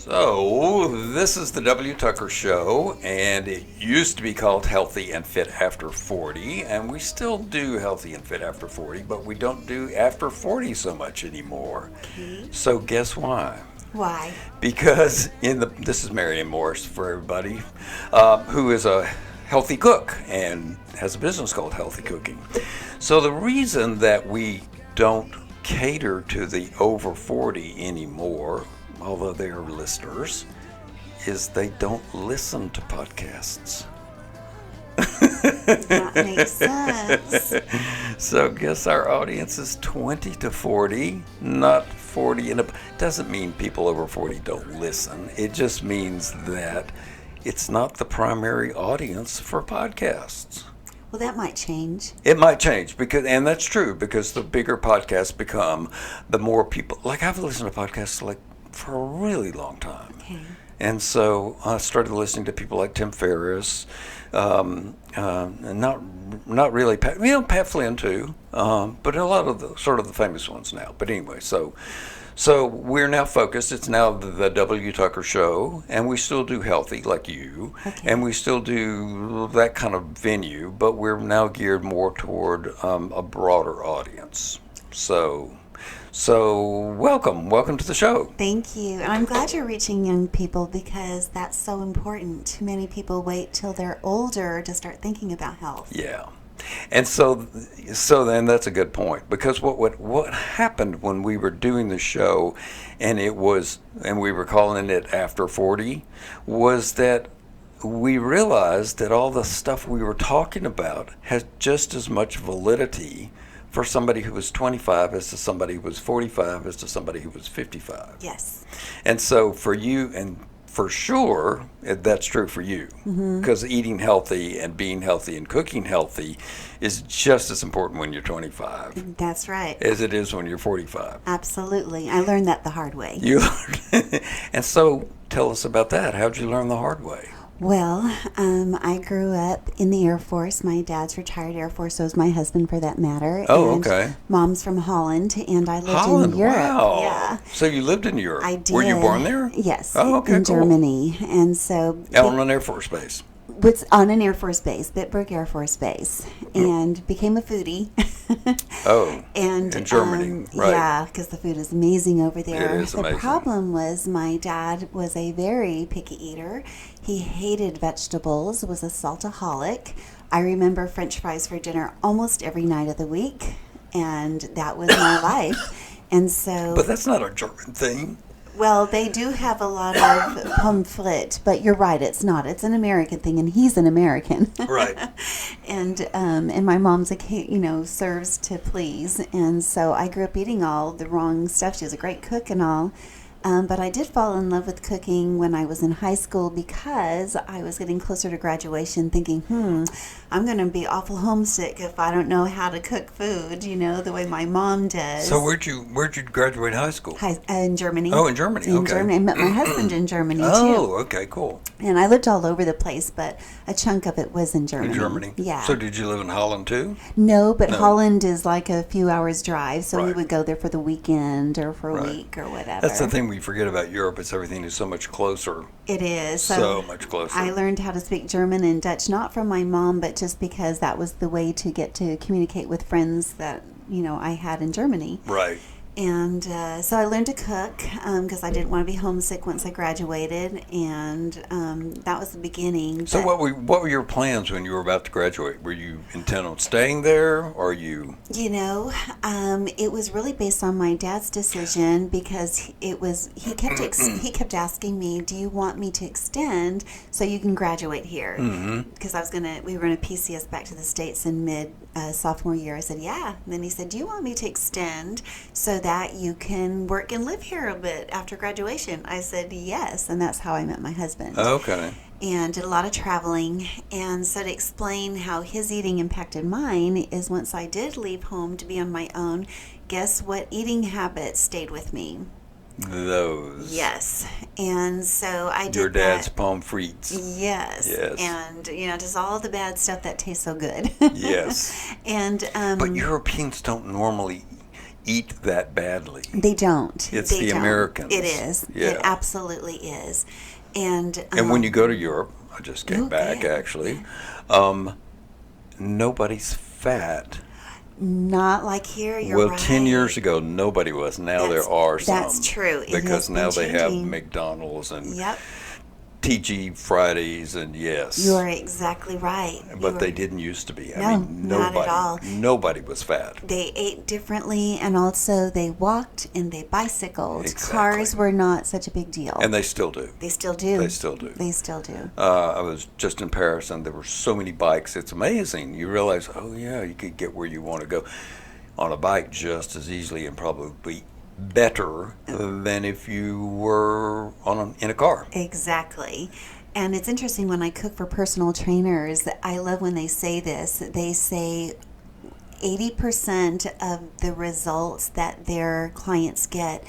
So, this is the W. Tucker Show, and it used to be called Healthy and Fit After 40, and we still do Healthy and Fit After 40, but we don't do after 40 so much anymore. Okay. So, guess why? Why? Because this is Marianne Morris for everybody, who is a healthy cook and has a business called Healthy Cooking. So, the reason that we don't cater to the over 40 anymore, although they are listeners, is they don't listen to podcasts. That makes sense. So guess our audience is 20 to 40, not 40 and up. Doesn't mean people over 40 don't listen. It just means that it's not the primary audience for podcasts. Well, that might change. It might change and that's true, because the bigger podcasts become, the more people. Like, I've listened to podcasts for a really long time. Okay. And so I started listening to people like Tim Ferriss, and not really Pat Flynn too, but a lot of the famous ones now. But anyway, so we're now focused. It's now the W. Tucker Show, and we still do healthy like you, Okay. and we still do that kind of venue, but we're now geared more toward a broader audience. So welcome to the show. Thank you. And I'm glad you're reaching young people, because that's so important. Too many people wait till they're older to start thinking about health. Yeah. And so then that's a good point, because what happened when we were doing the show, and we were calling it After 40, was that we realized that all the stuff we were talking about has just as much validity for somebody who was 25 as to somebody who was 45 as to somebody who was 55. Yes. And so for you, and for sure, that's true for you, because eating healthy and being healthy and cooking healthy is just as important when you're 25 That's right. as it is when you're 45. Absolutely. I learned that the hard way. You learned. And so tell us about that. How'd you learn the hard way? Well, I grew up in the Air Force. My dad's retired Air Force, so is my husband, for that matter. Oh, and okay. Mom's from Holland, and I lived Holland, in Europe. wow. Yeah. So you lived in Europe. I did. Were you born there? Yes. Oh, okay, in cool. Germany. And so On an Air Force base. was on an Air Force base, Bitburg Air Force Base, and became a foodie. Oh, and in Germany, right. Yeah, because the food is amazing over there. It is amazing. The problem was my dad was a very picky eater. He hated vegetables, was a saltaholic. I remember French fries for dinner almost every night of the week, and that was my life. And so, But that's not a German thing. well, they do have a lot of pommes but you're right, it's not. It's an American thing, and he's an American. Right. And my mom's serves to please, and so I grew up eating all the wrong stuff. She was a great cook and all. But I did fall in love with cooking when I was in high school, because I was getting closer to graduation, thinking, I'm going to be awful homesick if I don't know how to cook food, the way my mom does. So where'd you graduate high school? In Germany. Oh, in Germany. In Okay. Germany. I met my husband in Germany, too. Oh, okay, cool. And I lived all over the place, but a chunk of it was in Germany. In Germany. Yeah. So did you live in Holland too? No, but No. Holland is like a few hours drive, so we Right. would go there for the weekend or for a Right. week or whatever. That's the thing we forget about Europe. It's everything is so much closer. It is. So much closer. I learned how to speak German and Dutch, not from my mom, but just because that was the way to get to communicate with friends that, I had in Germany. Right. And so I learned to cook because I didn't want to be homesick once I graduated, and that was the beginning. So But, what were your plans when you were about to graduate? Were you intent on staying there, or you? It was really based on my dad's decision, because he kept asking me, "Do you want me to extend so you can graduate here?" Because we were going to PCS back to the States in mid sophomore year. I said, "Yeah." And then he said, "Do you want me to extend so that you can work and live here a bit after graduation?" I said, "Yes." And that's how I met my husband. Okay. And did a lot of traveling. And so to explain how his eating impacted mine is, once I did leave home to be on my own, guess what eating habits stayed with me? Those. Yes. And so I did Your dad's that. pommes frites. Yes. Yes. And, just all the bad stuff that tastes so good. Yes. And But Europeans don't normally eat that badly. They don't. It's They the don't. Americans. It is. Yeah. It absolutely is. And When you go to Europe, I just came back yeah, actually, nobody's fat. not like here. You're Well, right. 10 years ago, nobody was. Now That's- there are some. that's true. It Because has been now they have changing. McDonald's and Yep. TG Fridays and yes. You are exactly right. But they didn't used to be. No, not at all. Nobody was fat. They ate differently, and also they walked and they bicycled. Exactly. Cars were not such a big deal. And they still do. They still do. They still do. They still do. I was just in Paris and there were so many bikes. It's amazing. You realize, oh yeah, you could get where you want to go on a bike just as easily and probably better than if you were in a car. Exactly. And it's interesting when I cook for personal trainers, I love when they say this. They say 80% of the results that their clients get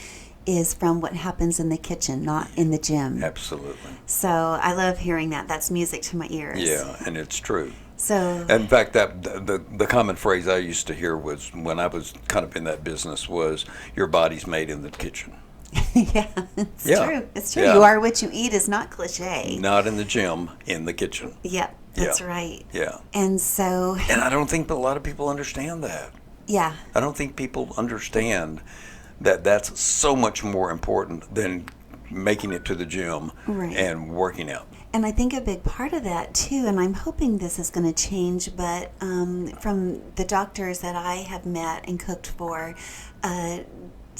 is from what happens in the kitchen, not in the gym. Absolutely. So I love hearing that. That's music to my ears. Yeah, and it's true. So In fact, that the common phrase I used to hear was when I was kind of in that business was, "Your body's made in the kitchen, yeah, it's Yeah. true. It's true. Yeah. You are what you eat is not cliche. not in the gym, in the kitchen." Yep, that's Yeah. right. Yeah, And so, and I don't think a lot of people understand that. yeah, I don't think people understand that that's so much more important than making it to the gym Right. and working out. and I think a big part of that too, and I'm hoping this is going to change, but from the doctors that I have met and cooked for,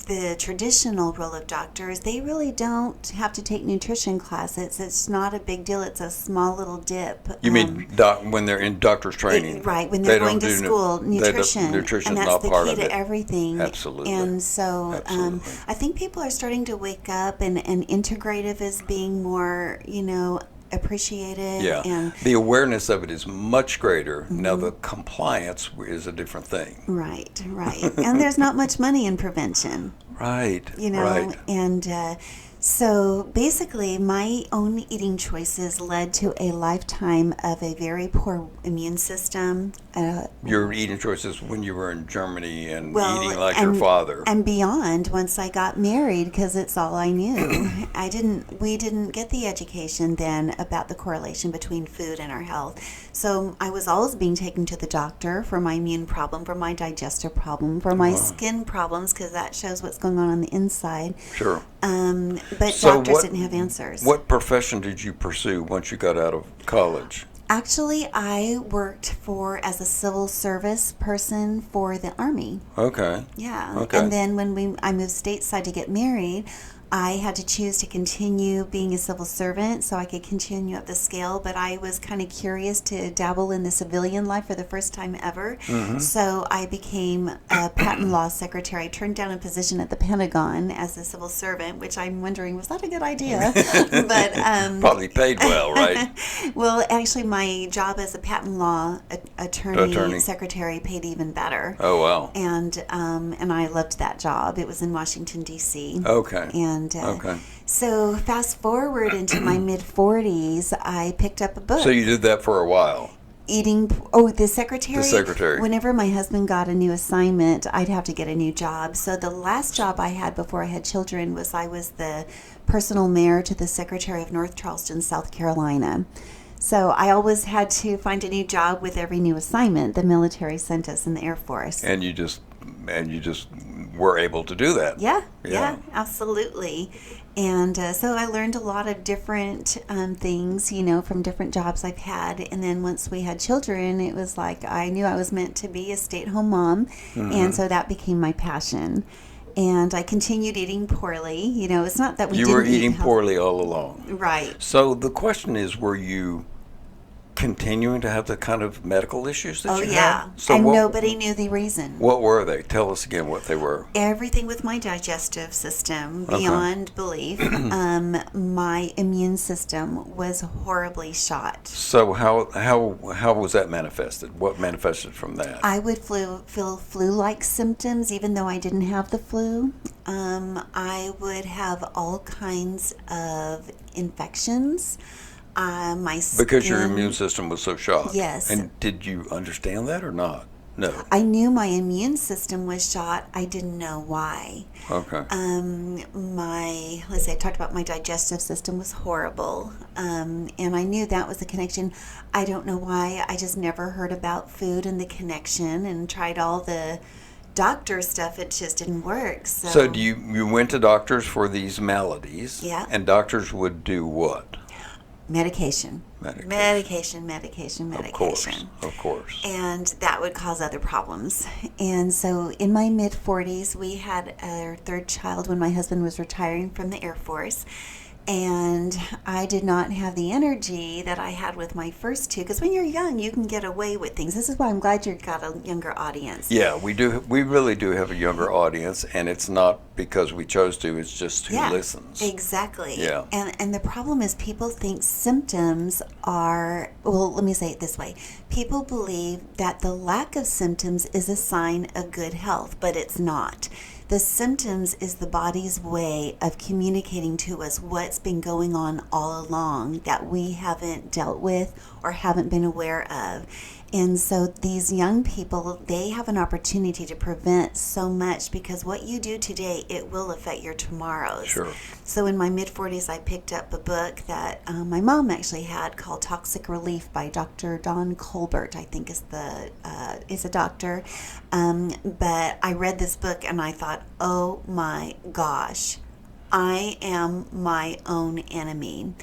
the traditional role of doctors, they really don't have to take nutrition classes. It's not a big deal. It's a small little dip. You mean when they're in doctor's training? Right, when they they're don't going to do school, nutrition. Nutrition's and that's not the part key of to it. everything. Absolutely. And so Absolutely. I think people are starting to wake up, and integrative is being more, appreciated. Yeah, And the awareness of it is much greater. Now the compliance is a different thing. right. And there's not much money in prevention. Right. Right. And so basically my own eating choices led to a lifetime of a very poor immune system. Your eating choices when you were in Germany and Well, eating like your father. and beyond once I got married, because it's all I knew. We didn't get the education then about the correlation between food and our health. So I was always being taken to the doctor for my immune problem, for my digestive problem, for my skin problems, because that shows what's going on the inside. Sure. But So doctors what- didn't have answers. What profession did you pursue once you got out of college? Actually, I worked as a civil service person for the Army. Okay. Yeah. Okay. And then when I moved stateside to get married, I had to choose to continue being a civil servant so I could continue up the scale, but I was kind of curious to dabble in the civilian life for the first time ever. Mm-hmm. So I became a patent law secretary. I turned down a position at the Pentagon as a civil servant, which I'm wondering, was that a good idea? But Probably paid well, right? well, actually, my job as a patent law Attorney. secretary paid even better. Oh, wow. And I loved that job. It was in Washington, D.C. Okay. And Okay. so fast forward into my mid 40s, I picked up a book. So you did that for a while. The secretary? The secretary. Whenever my husband got a new assignment, I'd have to get a new job. So the last job I had before I had children was I was the personal mayor to the Secretary of North Charleston, South Carolina. So I always had to find a new job with every new assignment the military sent us in the Air Force. And you just were able to do that. Yeah, absolutely. And so I learned a lot of different things, from different jobs I've had. And then once we had children, it was like I knew I was meant to be a stay-at-home mom. Mm-hmm. And so that became my passion. And I continued eating poorly. It's not that we You didn't were eating eat poorly all along. Right. So the question is, were you continuing to have the kind of medical issues that Oh, you yeah. had? So and what, nobody knew the reason. What were they? Tell us again what they were. Everything with my digestive system, Okay. beyond belief. My immune system was horribly shot. So how was that manifested? What manifested from that? I would feel flu-like symptoms even though I didn't have the flu. I would have all kinds of infections. My skin, Because your immune system was so shot. Yes. And did you understand that or not? No. I knew my immune system was shot. I didn't know why. Okay. Let's say I talked about my digestive system was horrible. And I knew that was the connection. I don't know why. I just never heard about food and the connection and tried all the doctor stuff. It just didn't work. So do you went to doctors for these maladies? Yeah. And doctors would do what? Medication. Medication. Of course. And that would cause other problems. And so in my mid 40s, we had our third child when my husband was retiring from the Air Force. And I did not have the energy that I had with my first two, because when you're young, you can get away with things. This is why I'm glad you've got a younger audience. Yeah, we do. We really do have a younger audience, and it's not because we chose to. It's just who listens. Exactly. Yeah. And the problem is people think symptoms are, well, let me say it this way. People believe that the lack of symptoms is a sign of good health, but it's not. The symptoms is the body's way of communicating to us what's been going on all along that we haven't dealt with or haven't been aware of. And so these young people, they have an opportunity to prevent so much, because what you do today, it will affect your tomorrows. Sure. So in my mid-40s, I picked up a book that my mom actually had called Toxic Relief by Dr. Don Colbert, I think is a doctor. But I read this book and I thought, oh my gosh, I am my own enemy.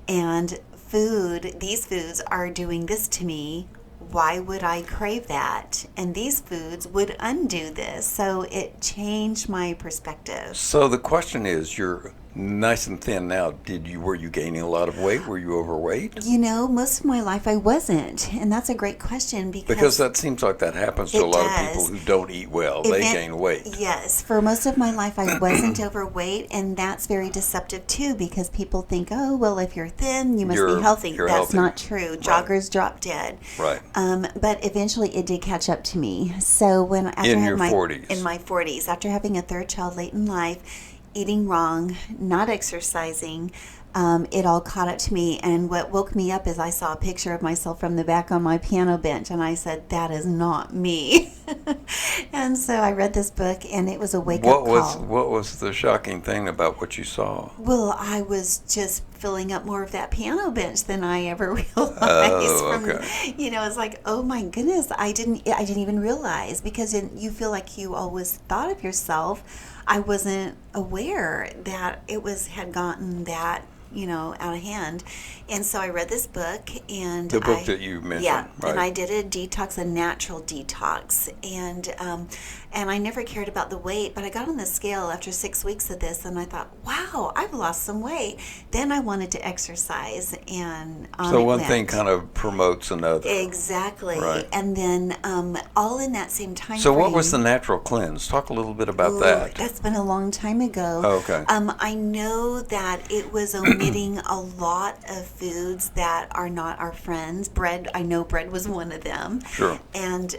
And these foods are doing this to me. Why would I crave that? And these foods would undo this. So it changed my perspective. So the question is, you're nice and thin now. Were you gaining a lot of weight? Were you overweight? You know, most of my life I wasn't. And that's a great question because that seems like that happens to a lot of people who don't eat well. They gain weight. Yes. For most of my life I wasn't overweight, and that's very deceptive too, because people think, oh, well, if you're thin, you must be healthy. That's healthy. Not true. Joggers drop dead. Right. But eventually it did catch up to me. So in your 40s. In my 40s, after having a third child late in life, eating wrong, not exercising, it all caught up to me. And what woke me up is I saw a picture of myself from the back on my piano bench, and I said, that is not me. And so I read this book, and it was a wake-up call. What was the shocking thing about what you saw? Well, I was just filling up more of that piano bench than I ever realized. Oh, okay. It's like, oh my goodness, I didn't even realize, because you feel like you always thought of yourself. I wasn't aware that it had gotten that, out of hand. And so I read this book, and the book that you mentioned, yeah, right. And I did a natural detox, and I never cared about the weight, but I got on the scale after 6 weeks of this, and I thought, wow, I've lost some weight. Then I wanted to exercise, and so one thing kind of promotes another. Exactly. Right. And then all in that same time So frame. What was the natural cleanse? Talk a little bit about that. That's been a long time ago. Oh, okay. I know that it was omitting a lot of foods that are not our friends. Bread, I know bread was one of them. Sure. And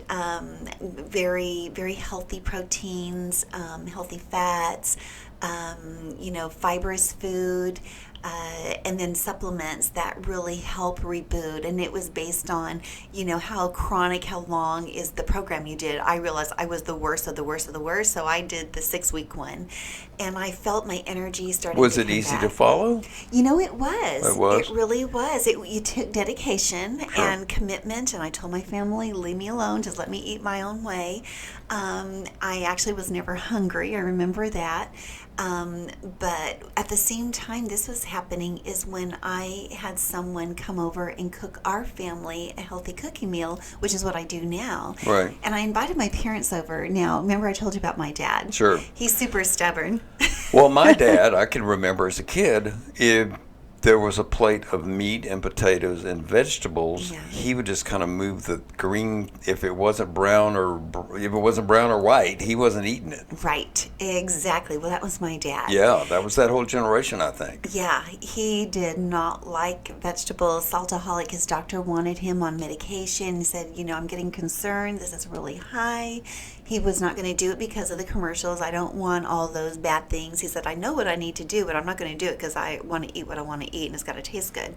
very, very healthy proteins, healthy fats, fibrous food, and then supplements that really help reboot. And it was based on, how long is the program you did. I realized I was the worst of the worst of the worst, so I did the 6-week one. And I felt my energy starting Was to it come easy back. to follow? It was. It was? It really was. You took dedication Sure. and commitment, and I told my family, leave me alone, just let me eat my own way. I actually was never hungry. I remember that. But at the same time this was happening is when I had someone come over and cook our family a healthy cooking meal, which is what I do now. Right. And I invited my parents over. Now, remember I told you about my dad? Sure. He's super stubborn. Well, my dad, I can remember as a kid, if there was a plate of meat and potatoes and vegetables, Yeah. he would just kind of move the green. If it wasn't brown or white, he wasn't eating it. Right. Exactly. Well, that was my dad. Yeah, that was that whole generation, I think. Yeah, he did not like vegetables. Saltaholic, his doctor wanted him on medication. He said, I'm getting concerned. This is really high. He was not going to do it because of the commercials. I don't want all those bad things. He said, I know what I need to do, but I'm not going to do it because I want to eat what I want to eat, and it's got to taste good.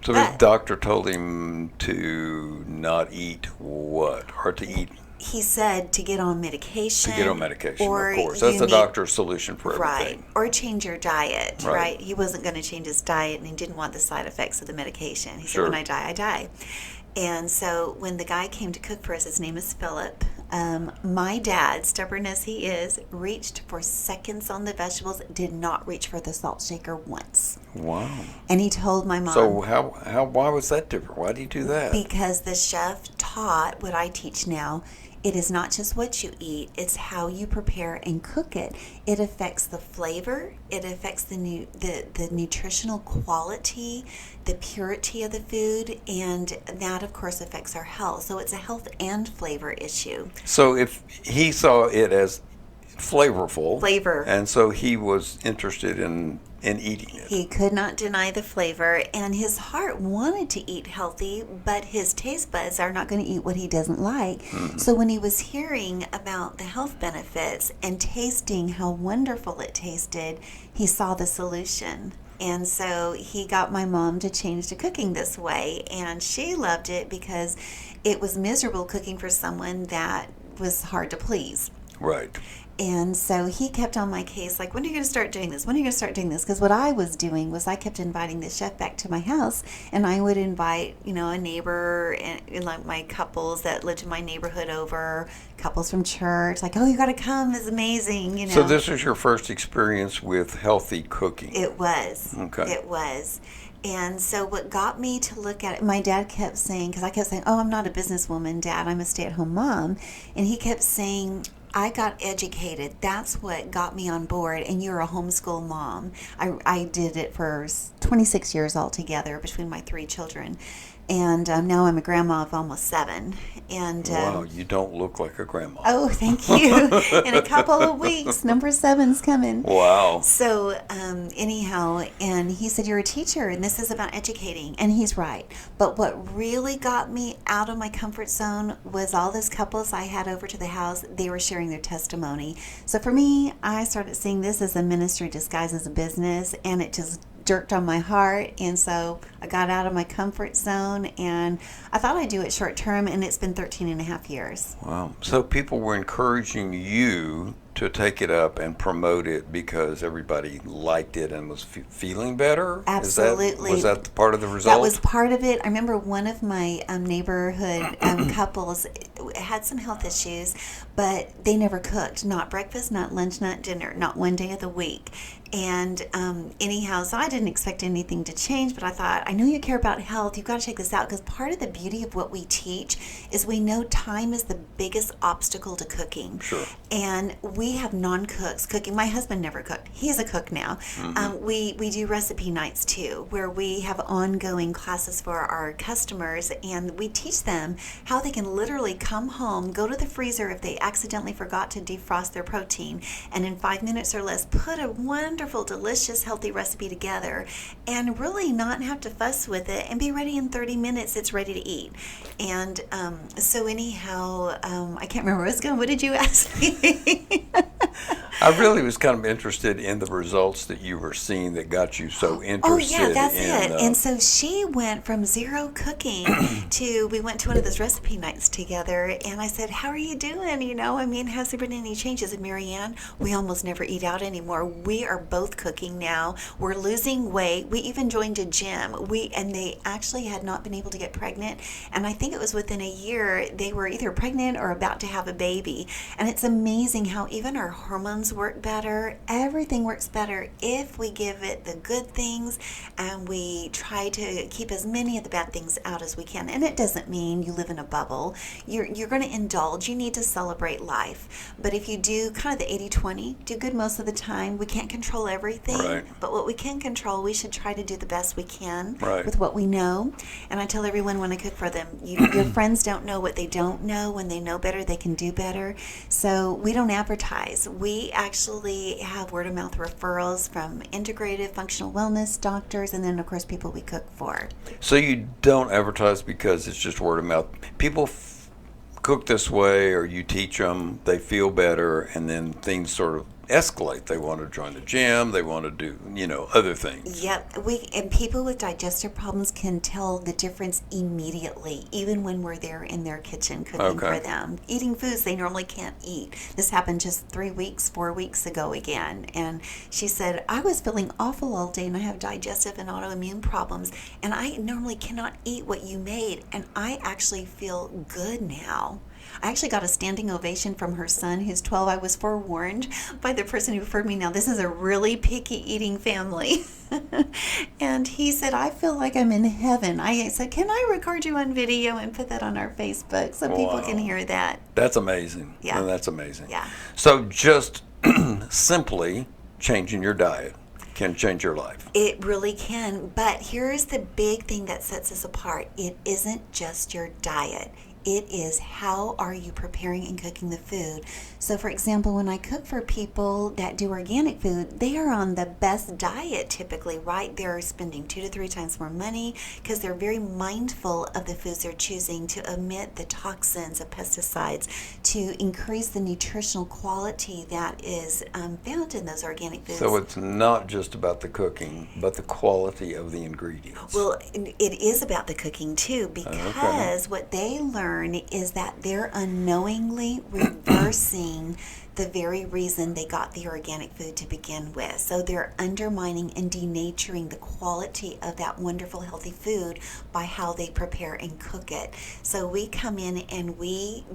So his doctor told him to not eat what? Or to eat? he said to get on medication. To get on medication, or of course. That's you the need- doctor's solution for Right. everything. Or change your diet, Right. right? He wasn't going to change his diet, and he didn't want the side effects of the medication. He Sure. said, when I die, I die. And so when the guy came to cook for us, his name is Philip, my dad, stubborn as he is, reached for seconds on the vegetables, did not reach for the salt shaker once. Wow. And he told my mom. So why was that different? Why do you do that? Because the chef taught what I teach now. It is not just what you eat, it's how you prepare and cook it. It affects the flavor, it affects the nutritional quality, the purity of the food, and that of course affects our health. So it's a health and flavor issue. So if he saw it as flavorful, Flavor. and so he was interested in eating it. He could not deny the flavor, and his heart wanted to eat healthy, but his taste buds are not going to eat what he doesn't like. So when he was hearing about the health benefits and tasting how wonderful it tasted, he saw the solution. And so he got my mom to change to cooking this way, and she loved it because it was miserable cooking for someone that was hard to please. Right. And so he kept on my case, like, when are you going to start doing this? When are you going to start doing this? Because what I was doing was I kept inviting the chef back to my house, and I would invite, a neighbor and like my couples that lived in my neighborhood over, couples from church, like, oh, you got to come, it's amazing, So this was your first experience with healthy cooking. It was. Okay. It was. And so what got me to look at it, my dad kept saying, because I kept saying, oh, I'm not a businesswoman, Dad, I'm a stay-at-home mom. And he kept saying, I got educated. That's what got me on board. And you're a homeschool mom. I did it for 26 years altogether between my 3 children. And now I'm a grandma of almost 7. And Wow, you don't look like a grandma. oh, thank you. In a couple of weeks, number 7's coming. Wow. So anyhow, and he said, you're a teacher and this is about educating. And he's right. But what really got me out of my comfort zone was all those couples I had over to the house. They were sharing their testimony. So for me, I started seeing this as a ministry disguised as a business, and it just jerked on my heart. And so I got out of my comfort zone, and I thought I'd do it short term, and it's been 13 and a half years. Wow. So people were encouraging you to take it up and promote it because everybody liked it and was feeling better? Absolutely. Was that part of the result? That was part of it. I remember one of my neighborhood couples had some health issues, but they never cooked. Not breakfast, not lunch, not dinner, not one day of the week. And anyhow, so I didn't expect anything to change, but I thought, I know you care about health. You've got to check this out, because part of the beauty of what we teach is we know time is the biggest obstacle to cooking. Sure. And we have non-cooks cooking. My husband never cooked. He's a cook now. We do recipe nights too, where we have ongoing classes for our customers, and we teach them how they can literally come home, go to the freezer if they accidentally forgot to defrost their protein, and in 5 minutes or less put a wonderful, delicious, healthy recipe together, and really not have to fuss with it, and be ready in 30 minutes. It's ready to eat. And so anyhow, I can't remember where I was going. What did you ask me? I really was kind of interested in the results that you were seeing that got you so interested. Oh, yeah, that's in, it. And so she went from zero cooking to, we went to one of those recipe nights together, and I said, how are you doing? Has there been any changes? And Marianne, we almost never eat out anymore. We are both cooking now. We're losing weight. We even joined a gym. And they actually had not been able to get pregnant. And I think it was within a year, they were either pregnant or about to have a baby. And it's amazing how even our hormones work better. Everything works better if we give it the good things and we try to keep as many of the bad things out as we can. And it doesn't mean you live in a bubble. You're going to indulge. You need to celebrate life. But if you do kind of the 80-20, do good most of the time. We can't control everything. Right. But what we can control, we should try to do the best we can Right. with what we know. And I tell everyone when I cook for them, your friends don't know what they don't know. When they know better, they can do better. So we don't advertise. We actually have word of mouth referrals from integrative functional wellness doctors, and then of course people we cook for. So you don't advertise because it's just word of mouth. People cook this way, or you teach them, they feel better, and then things sort of escalate. They want to join the gym. They want to do, other things. Yep, and people with digestive problems can tell the difference immediately, even when we're there in their kitchen cooking for them, eating foods they normally can't eat. This happened just 4 weeks ago again, and she said, I was feeling awful all day, and I have digestive and autoimmune problems, and I normally cannot eat what you made, and I actually feel good now. I actually got a standing ovation from her son, who's 12. I was forewarned by the person who referred me. Now, this is a really picky eating family. And he said, I feel like I'm in heaven. I said, can I record you on video and put that on our Facebook so people can hear that? That's amazing. Yeah. That's amazing. Yeah. So just simply changing your diet can change your life. It really can. But here's the big thing that sets us apart. It isn't just your diet. It is how are you preparing and cooking the food. So for example, when I cook for people that do organic food, they are on the best diet typically, right? They're spending 2 to 3 times more money because they're very mindful of the foods they're choosing to omit the toxins of pesticides, to increase the nutritional quality that is found in those organic foods. So it's not just about the cooking, but the quality of the ingredients. Well, it is about the cooking too, because what they learn is that they're unknowingly reversing the very reason they got the organic food to begin with. So they're undermining and denaturing the quality of that wonderful healthy food by how they prepare and cook it. So we come in and we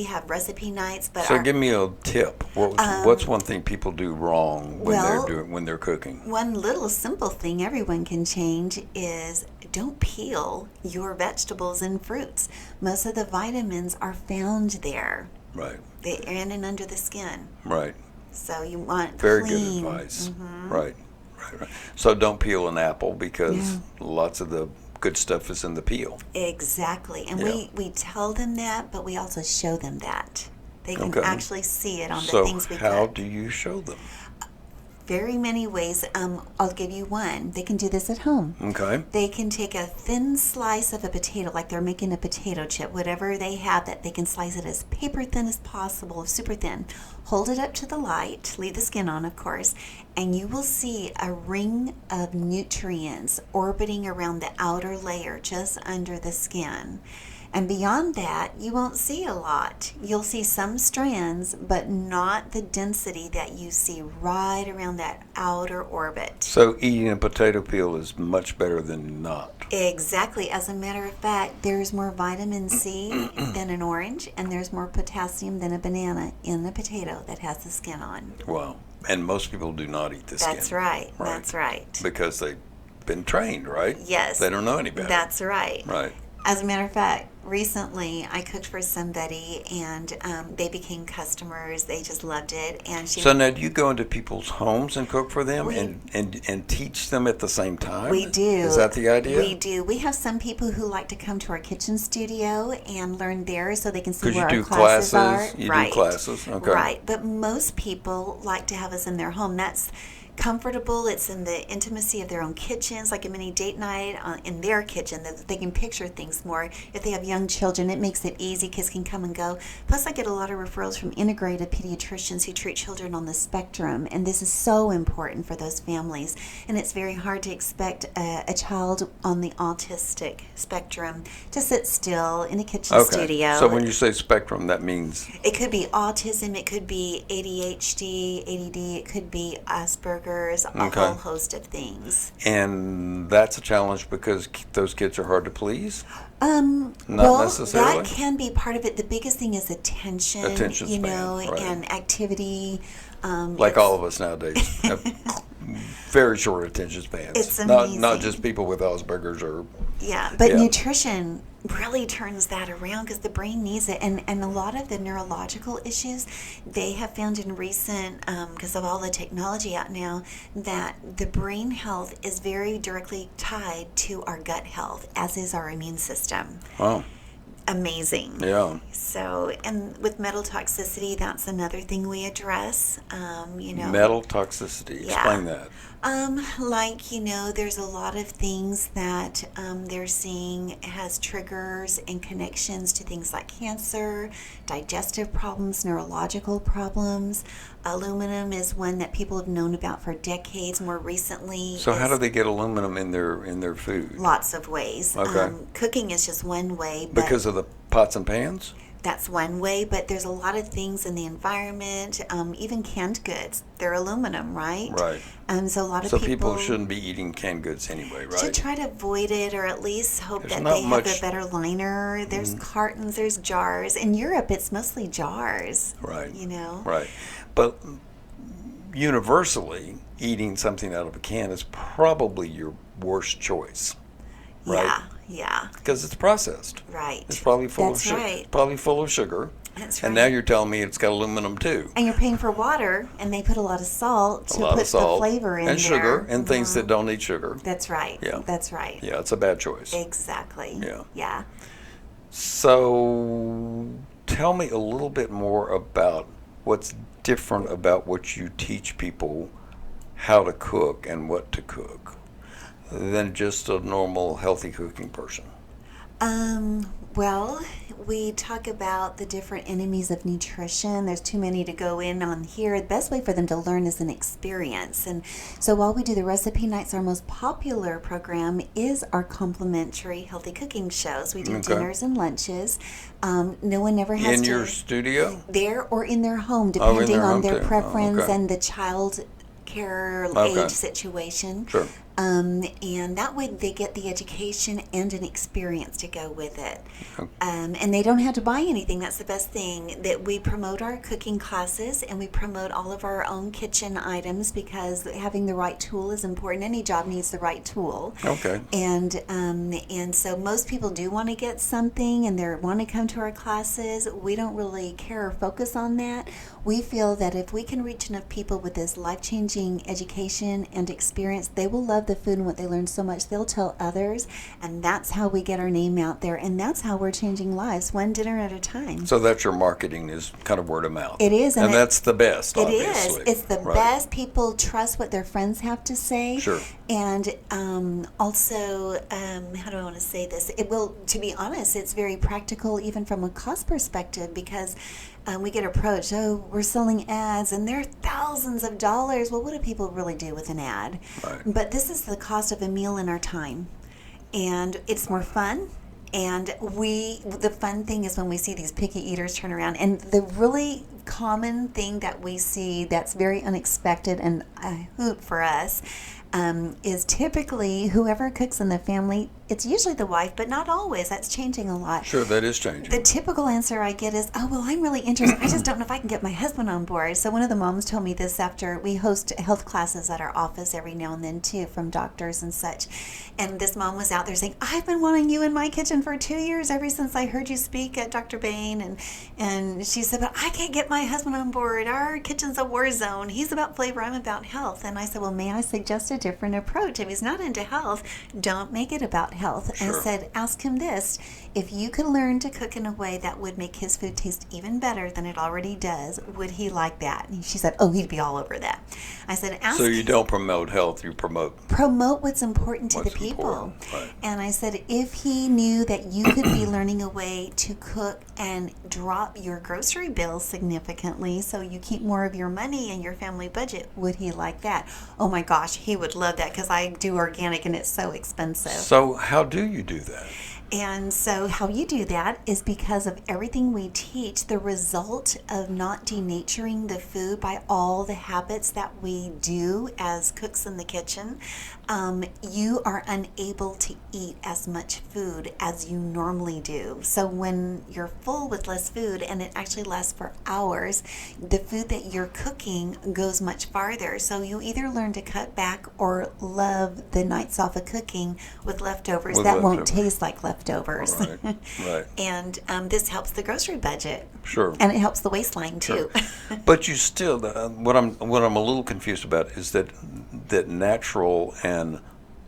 have recipe nights, but so give me a tip. What's one thing people do wrong when they're cooking? One little simple thing everyone can change is don't peel your vegetables and fruits. Most of the vitamins are found there. Right. They're in and under the skin. Right. So you want very clean. good advice. Right. So don't peel an apple because lots of the good stuff is in the peel. Exactly. And we tell them that, but we also show them that. They can actually see it on the things we cook. So how do you show them? Very many ways. I'll give you one. They can do this at home. Okay. They can take a thin slice of a potato, like they're making a potato chip, whatever they have, that they can slice it as paper thin as possible, super thin. Hold it up to the light, leave the skin on, of course, and you will see a ring of nutrients orbiting around the outer layer just under the skin. And beyond that, you won't see a lot. You'll see some strands, but not the density that you see right around that outer orbit. So eating a potato peel is much better than not. Exactly. As a matter of fact, there's more vitamin C than an orange, and there's more potassium than a banana in a potato that has the skin on. Wow. And most people do not eat the skin. That's right. That's right. Because they've been trained, right? Yes. They don't know any better. That's right. Right. As a matter of fact, recently I cooked for somebody and they became customers. They just loved it. And so now do you go into people's homes and cook for them and teach them at the same time? We do. Is that the idea? We do. We have some people who like to come to our kitchen studio and learn there so they can see where our classes are. You do classes? Okay. Right. But most people like to have us in their home. That's comfortable. It's in the intimacy of their own kitchens, like a mini date night in their kitchen. They can picture things more. If they have young children, it makes it easy. Kids can come and go. Plus, I get a lot of referrals from integrated pediatricians who treat children on the spectrum, and this is so important for those families. And it's very hard to expect a child on the autistic spectrum to sit still in a kitchen studio. So when you say spectrum, that means? It could be autism, it could be ADHD, ADD, it could be Asperger's, a whole host of things. And that's a challenge because those kids are hard to please? Not necessarily. That can be part of it. The biggest thing is attention span, right. and activity. Like all of us nowadays have very short attention spans. It's amazing. Not just people with Asperger's or... But nutrition really turns that around because the brain needs it. And a lot of the neurological issues, they have found in recent, because of all the technology out now, that the brain health is very directly tied to our gut health, as is our immune system. Wow. amazing. Yeah. So, and with metal toxicity, that's another thing we address. Metal toxicity. Yeah. Explain that. There's a lot of things that they're seeing has triggers and connections to things like cancer, digestive problems, neurological problems. Aluminum is one that people have known about for decades. More recently, So how do they get aluminum in their food? lots of ways. Okay. Cooking is just one way, but Because of the pots and pans? that's one way. But there's a lot of things in the environment, even canned goods. They're aluminum, right? Right. So a lot of So people shouldn't be eating canned goods anyway, should right? try to avoid it, or at least hope There's that not they have much- a better liner. There's cartons, there's jars. In Europe, it's mostly jars. Right. Right. But universally, eating something out of a can is probably your worst choice. Right. Yeah. Because it's processed. Right. It's probably full That's of sugar. right. It's probably full of sugar. That's And right. now you're telling me it's got aluminum too. And you're paying for water, and they put a lot of salt to A lot put of salt the flavor in and there. sugar and things that don't need sugar. That's right. Yeah. That's right. Yeah, it's a bad choice. Exactly. Yeah. Yeah. So tell me a little bit more about what's different about what you teach people how to cook and what to cook than just a normal healthy cooking person. Well, we talk about the different enemies of nutrition. There's too many to go in on here. The best way for them to learn is an experience. And so while we do the recipe nights, our most popular program is our complimentary healthy cooking shows. We do Okay. dinners and lunches. No one ever has In to your studio? there or in their home, in depending their on home their too. Oh, preference okay. and the child care Okay. age situation. Sure. And that way they get the education and an experience to go with it. Okay. And they don't have to buy anything. That's the best thing. That we promote our cooking classes, and we promote all of our own kitchen items, because having the right tool is important. Any job needs the right tool. Okay. And so most people do want to get something, and they want to come to our classes. We don't really care or focus on that. We feel that if we can reach enough people with this life-changing education and experience, they will love the food and what they learn so much, they'll tell others, and that's how we get our name out there, and that's how we're changing lives, one dinner at a time. So that's your marketing, is kind of word of mouth. It is, And that's the best, It is. obviously. It's the Right. best. People trust what their friends have to say. Sure. And also, how do I want to say this? It will, to be honest, it's very practical even from a cost perspective, because we get approached, oh, we're selling ads and they're thousands of dollars. Well, what do people really do with an ad? Right. But this is the cost of a meal in our time. And it's more fun. And the fun thing is when we see these picky eaters turn around, and the really common thing that we see that's very unexpected and a hoot for us is typically whoever cooks in the family, it's usually the wife, but not always. That's changing a lot. Sure, that is changing. The typical answer I get is, oh, well, I'm really interested. I just don't know if I can get my husband on board. So one of the moms told me this after we host health classes at our office every now and then, too, from doctors and such. And this mom was out there saying, I've been wanting you in my kitchen for 2 years, ever since I heard you speak at Dr. Bain. And she said, but I can't get my husband on board. Our kitchen's a war zone. He's about flavor. I'm about health. And I said, well, may I suggest a different approach? If he's not into health, don't make it about health. Sure. I said, ask him this. If you could learn to cook in a way that would make his food taste even better than it already does, would he like that? And she said, oh, he'd be all over that. I said, ask So you don't promote health, you promote what's important to what's the people. important. Right. And I said, if he knew that you could be learning a way to cook and drop your grocery bill significantly so you keep more of your money in your family budget, would he like that? Oh my gosh, he would love that, because I do organic and it's so expensive. So how do you do that? And so how you do that is because of everything we teach, the result of not denaturing the food by all the habits that we do as cooks in the kitchen, you are unable to eat as much food as you normally do. So when you're full with less food, and it actually lasts for hours, the food that you're cooking goes much farther. So you either learn to cut back or love the nights off of cooking with leftovers. With That won't leftovers. taste like leftovers. Right, right. And this helps the grocery budget. Sure. And it helps the waistline too. But you still, what I'm a little confused about is that natural and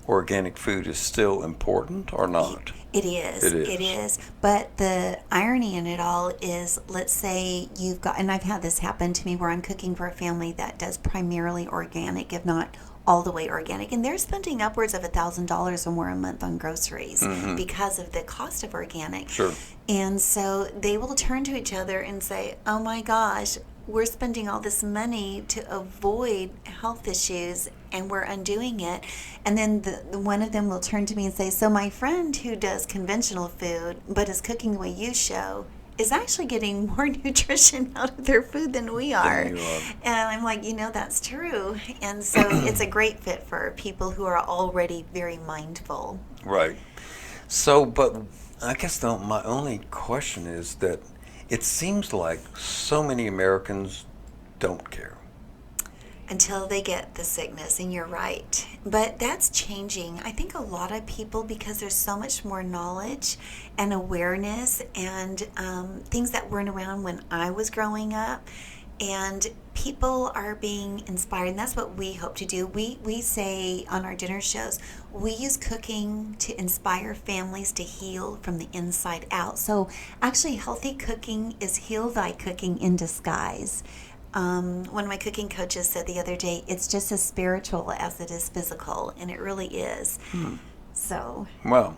organic food is still important or not? It is. It is. It is. But the irony in it all is, let's say you've got, and I've had this happen to me where I'm cooking for a family that does primarily organic, if not all the way organic, and they're spending upwards of $1,000 or more a month on groceries because of the cost of organic. Sure. And so they will turn to each other and say, "Oh my gosh, we're spending all this money to avoid health issues and we're undoing it." And then the one of them will turn to me and say, "So my friend who does conventional food but is cooking the way you show is actually getting more nutrition out of their food than we are." you are. And I'm like, that's true. And so it's a great fit for people who are already very mindful. Right. So, but I guess my only question is that it seems like so many Americans don't care. Until they get the sickness, and you're right. But that's changing. I think a lot of people, because there's so much more knowledge and awareness and things that weren't around when I was growing up, and people are being inspired, and that's what we hope to do. We say on our dinner shows, we use cooking to inspire families to heal from the inside out. So actually, healthy cooking is heal thy cooking in disguise. One of my cooking coaches said the other day, it's just as spiritual as it is physical, and it really is. So, Well,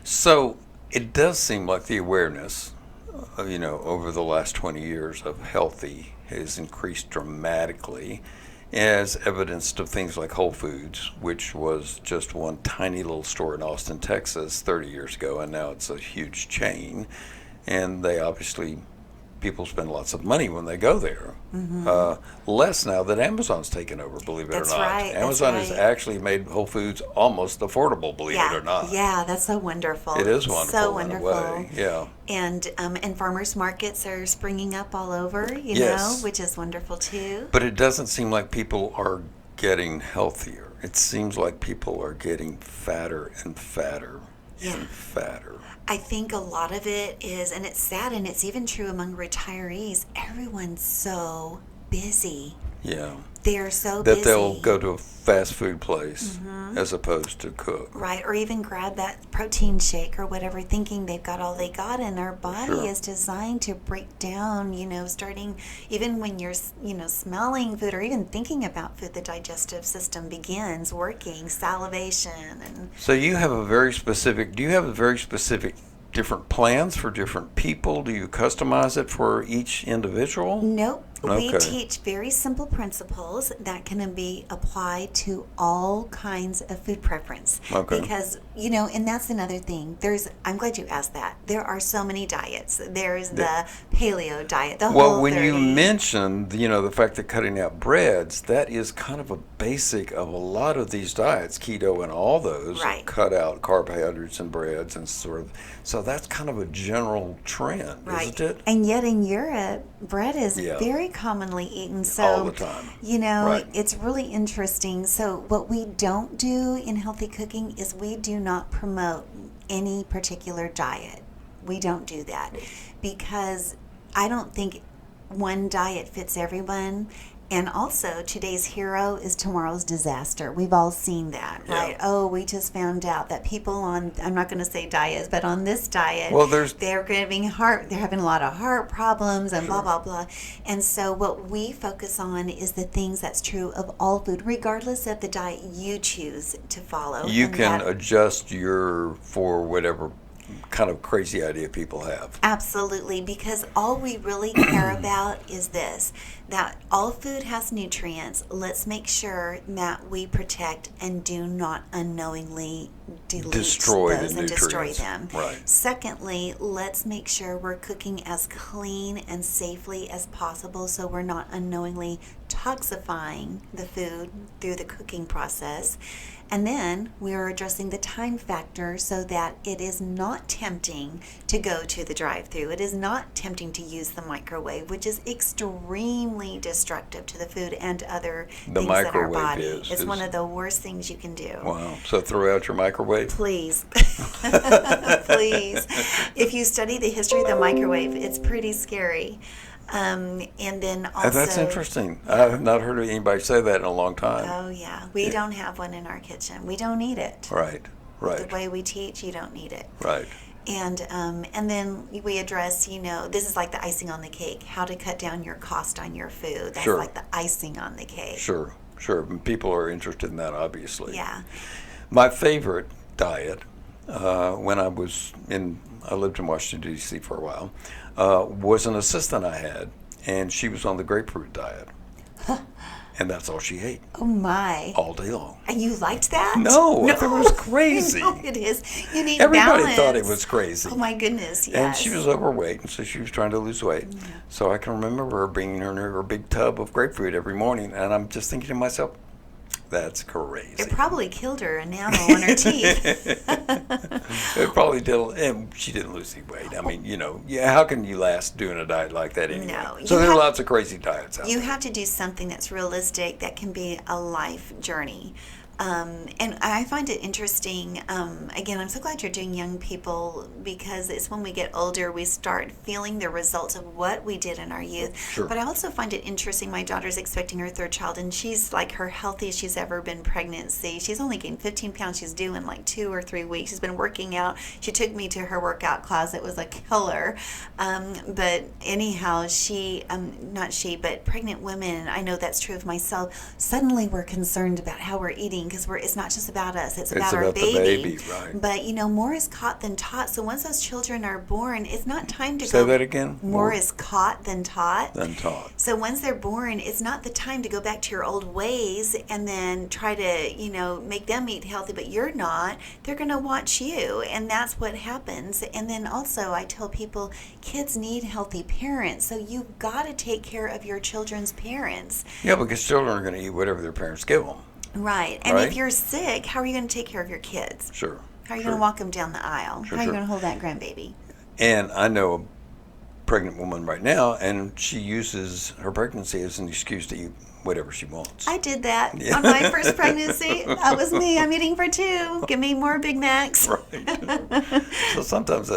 so it does seem like the awareness, over the last 20 years of healthy has increased dramatically, as evidenced of things like Whole Foods, which was just one tiny little store in Austin, Texas 30 years ago, and now it's a huge chain. And they obviously, people spend lots of money when they go there. Less now that Amazon's taken over, believe it That's or not. right, that's Amazon has right. actually made Whole Foods almost affordable, believe it or not. Yeah, that's so wonderful. It is wonderful So in wonderful. a way. Yeah. And farmers markets are springing up all over, Yes. which is wonderful too. But it doesn't seem like people are getting healthier. It seems like people are getting fatter and fatter and fatter. I think a lot of it is, and it's sad, and it's even true among retirees, everyone's so busy. Yeah. They're so That busy. they'll go to a fast food place as opposed to cook. Right, or even grab that protein shake or whatever, thinking they've got all they got, and our body Sure. is designed to break down, starting even when you're, smelling food or even thinking about food, the digestive system begins working, salivation, and So do you have a very specific different plans for different people? Do you customize it for each individual? nope. We Okay. teach very simple principles that can be applied to all kinds of food preference. Okay. Because, and that's another thing. I'm glad you asked that. There are so many diets. There's the paleo diet, the Well, whole when you 30. mentioned, the fact that cutting out breads, that is kind of a basic of a lot of these diets, keto and all those, Right. cut out carbohydrates and breads and so that's kind of a general trend, Right. isn't it? And yet in Europe, bread is Yeah. very commonly eaten. So, All the time. Right. it's really interesting. So, what we don't do in healthy cooking is we do not promote any particular diet. We don't do that because I don't think one diet fits everyone. And also, today's hero is tomorrow's disaster. We've all seen that, Yeah. right? Oh, we just found out that people on, I'm not going to say diets, but on this diet, Well, they're having a lot of heart problems and blah, blah, blah. And so what we focus on is the things that's true of all food, regardless of the diet you choose to follow. You And can that- adjust for whatever kind of crazy idea people have. Absolutely, because all we really care about is this, that all food has nutrients. Let's make sure that we protect and do not unknowingly delete Destroy the those and destroy nutrients. them. Right. Secondly, let's make sure we're cooking as clean and safely as possible so we're not unknowingly toxifying the food through the cooking process. And then we are addressing the time factor so that it is not tempting to go to the drive-thru. It is not tempting to use the microwave, which is extremely destructive to the food and other The things in our microwave body. is- It's is- one of the worst things you can do. Wow. So throw out your microwave? Please. Please. If you study the history of the microwave, it's pretty scary. And then also, That's interesting. I have not heard anybody say that in a long time. oh yeah, we don't have one in our kitchen. We don't need it. Right, The right, way we teach, you don't need it. right. And then we address, this is like the icing on the cake, how to cut down your cost on your food. That's Sure. like the icing on the cake. Sure, sure. People are interested in that, obviously. Yeah. My favorite diet, when I lived in Washington, D.C. for a while, was an assistant I had, and she was on the grapefruit diet. And that's all she ate, Oh my. all day long. And you liked that? No, I thought it was crazy. No, it is. You need Everybody balance. thought it was crazy. Oh my goodness, yes. And she was overweight, and so she was trying to lose weight. So I can remember her bringing her big tub of grapefruit every morning, and I'm just thinking to myself, that's crazy. It probably killed her enamel on her teeth. It probably did, and she didn't lose any weight. I mean, how can you last doing a diet like that anyway? No, So you there are have- lots of crazy diets out You there. have to do something that's realistic, that can be a life journey. And I find it interesting. Again, I'm so glad you're doing young people, because it's when we get older we start feeling the results of what we did in our youth. Sure. But I also find it interesting. My daughter's expecting her third child, and she's like her healthiest she's ever been pregnancy. She's only gained 15 pounds. She's due in like 2 or 3 weeks. She's been working out. She took me to her workout class. It was a killer. But anyhow, but pregnant women, I know that's true of myself, suddenly we're concerned about how we're eating, because it's not just about us, it's about our about the baby. baby, right. But more is caught than taught. So once those children are born, it's not time to Say go. that again? More is caught than taught. Than taught. So once they're born, it's not the time to go back to your old ways and then try to, make them eat healthy, but you're not. They're going to watch you, and that's what happens. And then also, I tell people, kids need healthy parents, so you've got to take care of your children's parents. Yeah, because children are going to eat whatever their parents give them. Right. And Right. if you're sick, how are you going to take care of your kids? Sure. How are you sure. going to walk them down the aisle? Sure, How are you sure. going to hold that grandbaby? And I know a pregnant woman right now, and she uses her pregnancy as an excuse to eat whatever she wants. I did that Yeah. on my first pregnancy. That was me. I'm eating for 2. Give me more Big Macs. Right. So sometimes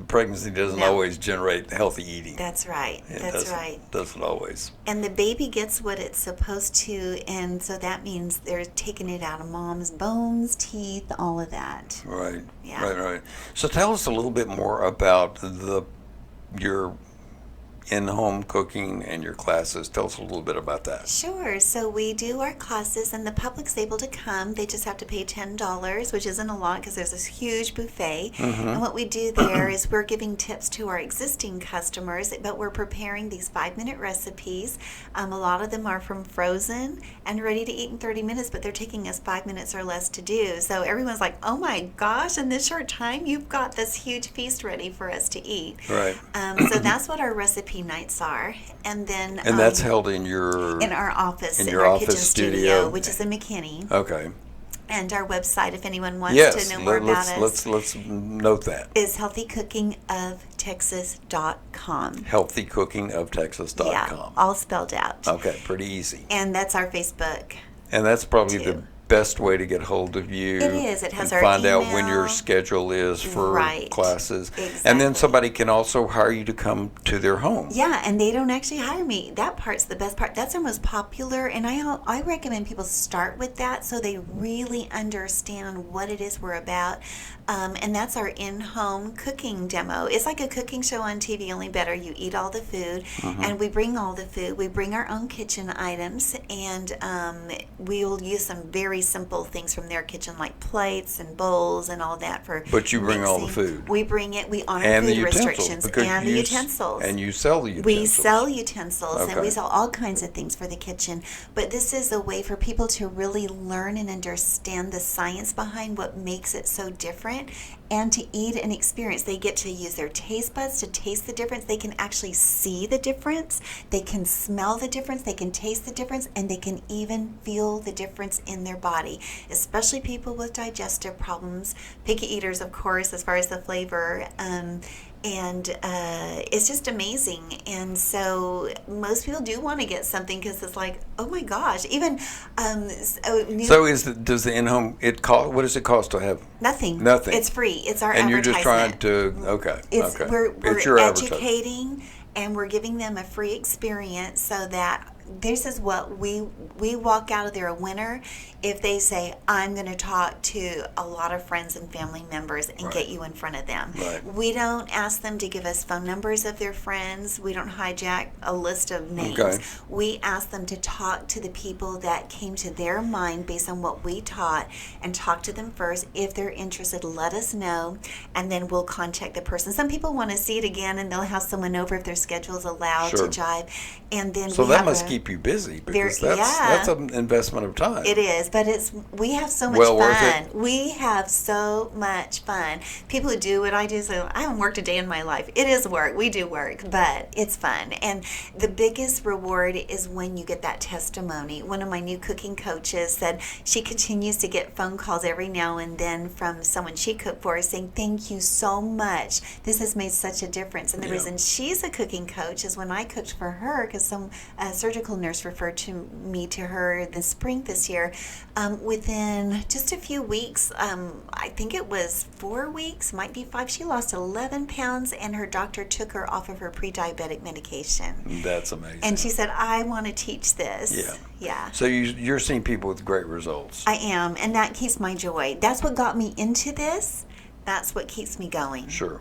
pregnancy doesn't No. always generate healthy eating. That's right. It That's doesn't- right. Doesn't always. And the baby gets what it's supposed to, and so that means they're taking it out of mom's bones, teeth, all of that. Right. Yeah. Right. So tell us a little bit more about your in-home cooking and your classes. Tell us a little bit about that. Sure. So we do our classes, and the public's able to come. They just have to pay $10, which isn't a lot because there's this huge buffet. And what we do there is we're giving tips to our existing customers, but we're preparing these 5-minute recipes. A lot of them are from frozen and ready to eat in 30 minutes, but they're taking us 5 minutes or less to do. So everyone's like, oh my gosh, in this short time, you've got this huge feast ready for us to eat. Right. So that's what our recipe nights are. And then And that's held in your... in our office, in in your our office kitchen studio. which is in McKinney, Okay. and our website, if anyone wants Yes. to know more about us, Let's note that. is healthycookingoftexas.com. Healthycookingoftexas.com. Yeah, all spelled out. Okay, pretty easy. And that's our Facebook. And that's probably too. the best way to get hold of you. It is. It has and our find out when email. your schedule is for Right. classes. And Exactly. then somebody can also hire you to come to their home. Yeah, and they don't actually hire me. That part's the best part. That's our most popular, and I recommend people start with that so they really understand what it is we're about. And that's our in-home cooking demo. It's like a cooking show on TV, only better. You eat all the food, and we bring all the food. We bring our own kitchen items, and we'll use some very simple things from their kitchen, like plates and bowls and all that for. But you bring all the mixing. food. We bring it. We honor And the food utensils. restrictions because and the you utensils. And you sell the utensils. We sell utensils and Okay. we sell all kinds of things for the kitchen. But this is a way for people to really learn and understand the science behind what makes it so different, and to eat and experience. They get to use their taste buds to taste the difference. They can actually see the difference. They can smell the difference. They can taste the difference, and they can even feel the difference in their body, especially people with digestive problems, picky eaters, of course, as far as the flavor. And it's just amazing. And so most people do want to get something because it's like, oh my gosh, even So does the in-home, what does it cost to have? nothing. Nothing. It's free. It's our And you're advertisement. just trying to, okay. It's okay. we're It's your advertisement. educating and we're giving them a free experience so that this is what we walk out of there a winner if they say, I'm going to talk to a lot of friends and family members and Right. get you in front of them. Right. We don't ask them to give us phone numbers of their friends. We don't hijack a list of names. Okay. We ask them to talk to the people that came to their mind based on what we taught, and talk to them first. If they're interested, let us know, and then we'll contact the person. Some people want to see it again, and they'll have someone over if their schedule's allowed Sure. to jive. And then So we that have must a- keep you busy, Very- because that's an investment of time. It is, but we have so much Well worth fun. it. We have so much fun. People who do what I do say, I haven't worked a day in my life. It is work. We do work, but it's fun. And the biggest reward is when you get that testimony. One of my new cooking coaches said she continues to get phone calls every now and then from someone she cooked for saying, thank you so much. This has made such a difference. And the Yeah. reason she's a cooking coach is when I cooked for her, because some surgical nurse referred me to her this spring this year. Within just a few weeks, I think it was 4 weeks, might be 5, she lost 11 pounds, and her doctor took her off of her pre-diabetic medication. That's amazing. And she said, I want to teach this. Yeah. Yeah. So you're seeing people with great results. I am, and that keeps my joy. That's what got me into this. That's what keeps me going. Sure.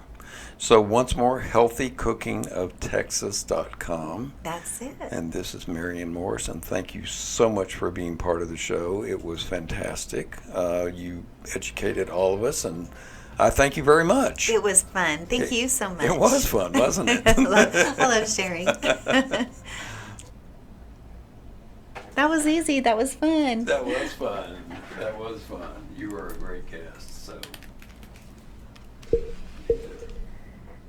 So once more, healthycookingoftexas.com. That's it. And this is Marion Morrison. Thank you so much for being part of the show. It was fantastic. You educated all of us, and I thank you very much. It was fun. Thank you so much. It was fun, wasn't it? I love sharing. That was easy. That was fun. That was fun. That was fun. You were a great guest. So